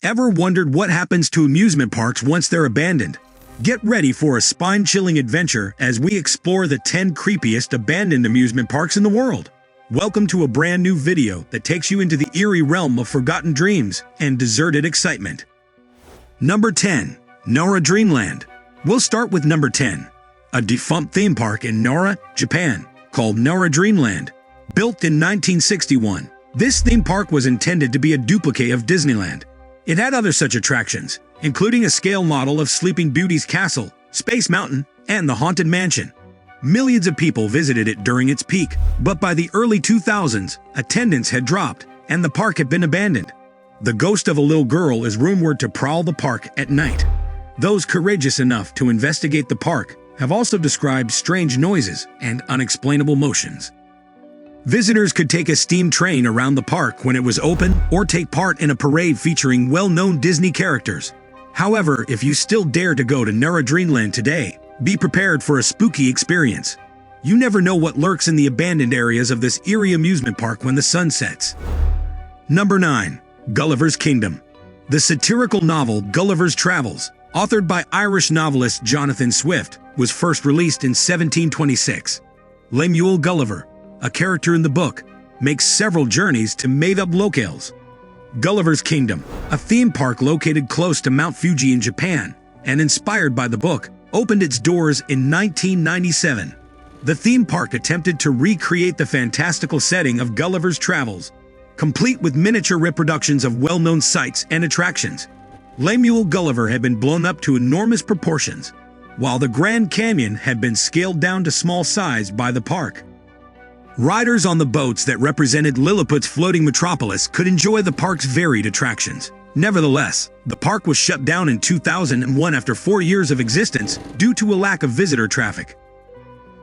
Ever wondered what happens to amusement parks once they're abandoned? Get ready for a spine-chilling adventure as we explore the 10 creepiest abandoned amusement parks in the world. Welcome to a brand new video that takes you into the eerie realm of forgotten dreams and deserted excitement. Number 10. Nora Dreamland. We'll start with number 10, a defunct theme park in Nora, Japan, called Nora Dreamland. Built in 1961, this theme park was intended to be a duplicate of Disneyland. It had other such attractions, including a scale model of Sleeping Beauty's castle, Space Mountain, and the Haunted Mansion. Millions of people visited it during its peak, but by the early 2000s, attendance had dropped, and the park had been abandoned. The ghost of a little girl is rumored to prowl the park at night. Those courageous enough to investigate the park have also described strange noises and unexplainable motions. Visitors could take a steam train around the park when it was open or take part in a parade featuring well-known Disney characters. However, if you still dare to go to Nora Dreamland today, be prepared for a spooky experience. You never know what lurks in the abandoned areas of this eerie amusement park when the sun sets. Number 9. Gulliver's Kingdom. The satirical novel Gulliver's Travels, authored by Irish novelist Jonathan Swift, was first released in 1726. Lemuel Gulliver, a character in the book, makes several journeys to made-up locales. Gulliver's Kingdom, a theme park located close to Mount Fuji in Japan, and inspired by the book, opened its doors in 1997. The theme park attempted to recreate the fantastical setting of Gulliver's Travels, complete with miniature reproductions of well-known sights and attractions. Lemuel Gulliver had been blown up to enormous proportions, while the Grand Canyon had been scaled down to small size by the park. Riders on the boats that represented Lilliput's floating metropolis could enjoy the park's varied attractions. Nevertheless, the park was shut down in 2001 after 4 years of existence due to a lack of visitor traffic.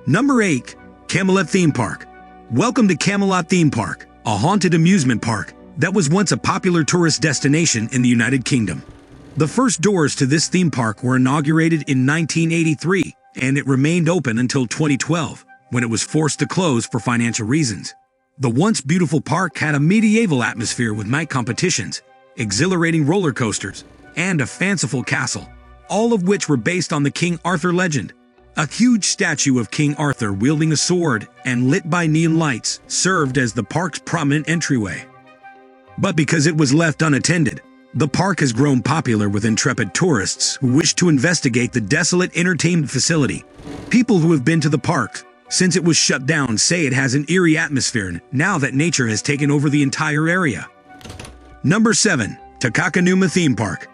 Number 8. Camelot Theme Park. Welcome to Camelot Theme Park, a haunted amusement park that was once a popular tourist destination in the United Kingdom. The first doors to this theme park were inaugurated in 1983, and it remained open until 2012. When it was forced to close for financial reasons. The once beautiful park had a medieval atmosphere with night competitions, exhilarating roller coasters, and a fanciful castle, all of which were based on the King Arthur legend. A huge statue of King Arthur wielding a sword and lit by neon lights served as the park's prominent entryway. But because it was left unattended, the park has grown popular with intrepid tourists who wish to investigate the desolate entertainment facility. People who have been to the park since it was shut down say it has an eerie atmosphere now that nature has taken over the entire area. Number 7. Takakanuma Theme Park.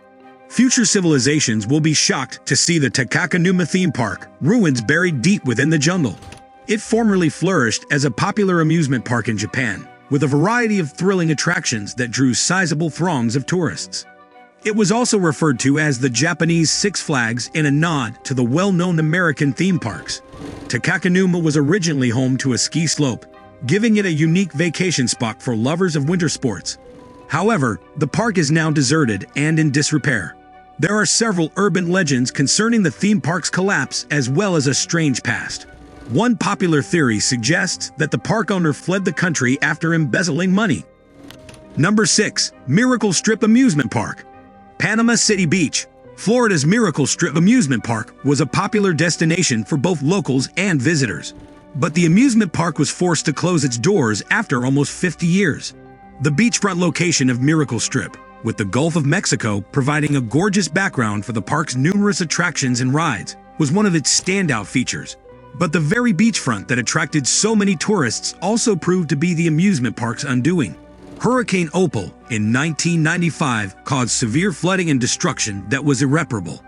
Future civilizations will be shocked to see the Takakanuma Theme Park, ruins buried deep within the jungle. It formerly flourished as a popular amusement park in Japan, with a variety of thrilling attractions that drew sizable throngs of tourists. It was also referred to as the Japanese Six Flags in a nod to the well-known American theme parks. Takakanuma was originally home to a ski slope, giving it a unique vacation spot for lovers of winter sports. However, the park is now deserted and in disrepair. There are several urban legends concerning the theme park's collapse as well as a strange past. One popular theory suggests that the park owner fled the country after embezzling money. Number 6. Miracle Strip Amusement Park. Panama City Beach, Florida's Miracle Strip Amusement Park was a popular destination for both locals and visitors. But the amusement park was forced to close its doors after almost 50 years. The beachfront location of Miracle Strip, with the Gulf of Mexico providing a gorgeous background for the park's numerous attractions and rides, was one of its standout features. But the very beachfront that attracted so many tourists also proved to be the amusement park's undoing. Hurricane Opal in 1995 caused severe flooding and destruction that was irreparable.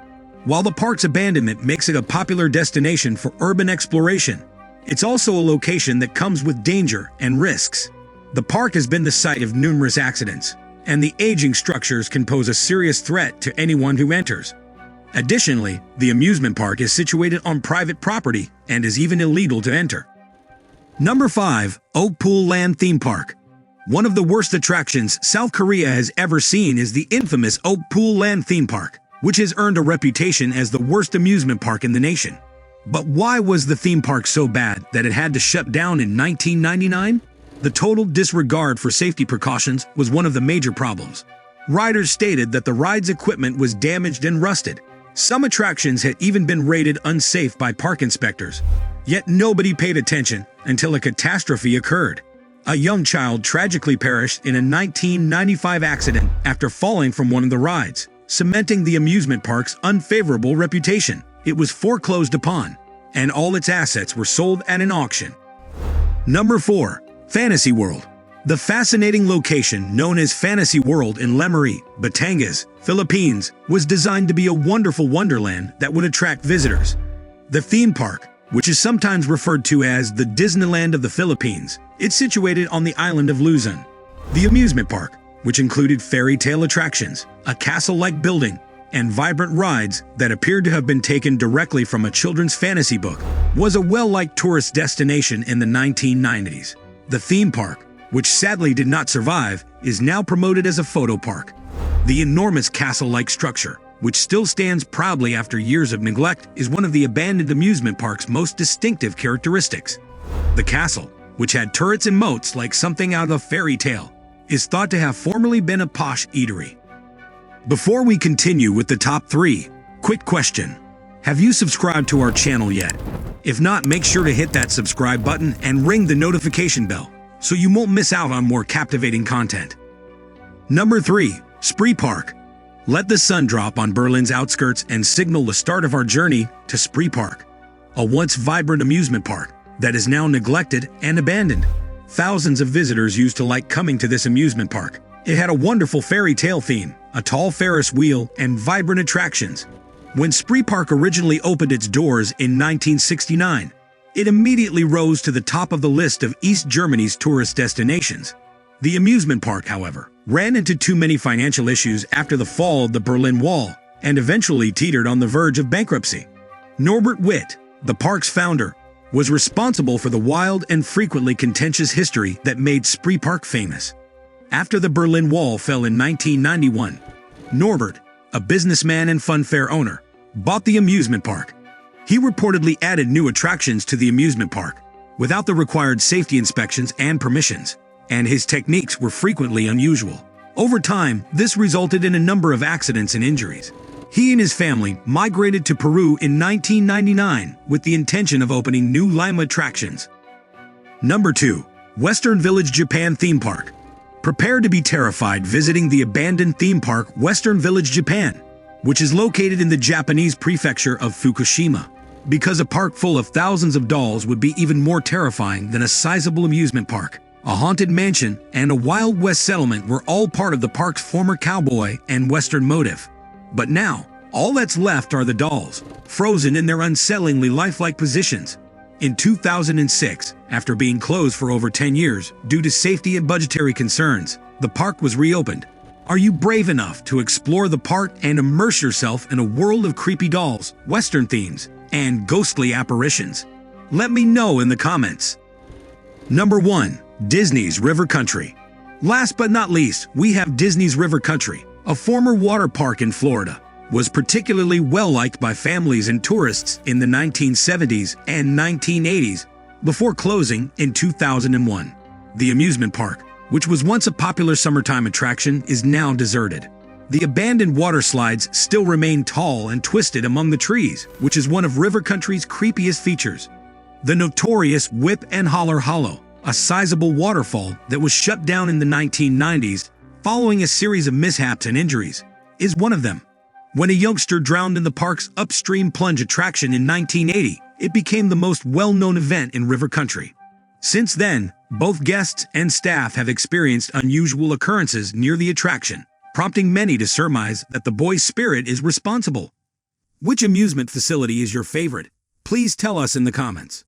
While the park's abandonment makes it a popular destination for urban exploration, it's also a location that comes with danger and risks. The park has been the site of numerous accidents, and the aging structures can pose a serious threat to anyone who enters. Additionally, the amusement park is situated on private property and is even illegal to enter. Number 5. Oak Pool Land Theme Park. One of the worst attractions South Korea has ever seen is the infamous Oak Pool Land Theme Park, which has earned a reputation as the worst amusement park in the nation. But why was the theme park so bad that it had to shut down in 1999? The total disregard for safety precautions was one of the major problems. Riders stated that the ride's equipment was damaged and rusted. Some attractions had even been rated unsafe by park inspectors. Yet nobody paid attention until a catastrophe occurred. A young child tragically perished in a 1995 accident after falling from one of the rides, cementing the amusement park's unfavorable reputation. It was foreclosed upon, and all its assets were sold at an auction. Number 4. Fantasy World. The fascinating location known as Fantasy World in Lemery, Batangas, Philippines, was designed to be a wonderful wonderland that would attract visitors. The theme park, which is sometimes referred to as the Disneyland of the Philippines, is situated on the island of Luzon. The amusement park, which included fairy tale attractions, a castle-like building, and vibrant rides that appeared to have been taken directly from a children's fantasy book, was a well-liked tourist destination in the 1990s. The theme park, which sadly did not survive, is now promoted as a photo park. The enormous castle-like structure, which still stands proudly after years of neglect, is one of the abandoned amusement park's most distinctive characteristics. The castle, which had turrets and moats like something out of a fairy tale, is thought to have formerly been a posh eatery. Before we continue with the top 3, quick question. Have you subscribed to our channel yet? If not, make sure to hit that subscribe button and ring the notification bell so you won't miss out on more captivating content. Number 3. Spree Park. Let the sun drop on Berlin's outskirts and signal the start of our journey to Spree Park, a once vibrant amusement park that is now neglected and abandoned. Thousands of visitors used to like coming to this amusement park. It had a wonderful fairy tale theme, a tall Ferris wheel, and vibrant attractions. When Spree Park originally opened its doors in 1969, it immediately rose to the top of the list of East Germany's tourist destinations. The amusement park, however, ran into too many financial issues after the fall of the Berlin Wall and eventually teetered on the verge of bankruptcy. Norbert Witt, the park's founder, was responsible for the wild and frequently contentious history that made Spree Park famous. After the Berlin Wall fell in 1991, Norbert, a businessman and funfair owner, bought the amusement park. He reportedly added new attractions to the amusement park without the required safety inspections and permissions, and his techniques were frequently unusual. Over time, this resulted in a number of accidents and injuries. He and his family migrated to Peru in 1999 with the intention of opening new Lima attractions. Number 2. Western Village Japan Theme Park. Prepare to be terrified visiting the abandoned theme park Western Village Japan, which is located in the Japanese prefecture of Fukushima, because a park full of thousands of dolls would be even more terrifying than a sizable amusement park. A haunted mansion and a Wild West settlement were all part of the park's former cowboy and western motif. But now, all that's left are the dolls, frozen in their unsettlingly lifelike positions. In 2006, after being closed for over 10 years due to safety and budgetary concerns, the park was reopened. Are you brave enough to explore the park and immerse yourself in a world of creepy dolls, western themes, and ghostly apparitions? Let me know in the comments. Number 1. Disney's River Country. Last but not least, we have Disney's River Country, a former water park in Florida. Was particularly well-liked by families and tourists in the 1970s and 1980s, before closing in 2001. The amusement park, which was once a popular summertime attraction, is now deserted. The abandoned water slides still remain tall and twisted among the trees, which is one of River Country's creepiest features. The notorious Whip and Holler Hollow, a sizable waterfall that was shut down in the 1990s following a series of mishaps and injuries, is one of them. When a youngster drowned in the park's upstream plunge attraction in 1980, it became the most well-known event in River Country. Since then, both guests and staff have experienced unusual occurrences near the attraction, prompting many to surmise that the boy's spirit is responsible. Which amusement facility is your favorite? Please tell us in the comments.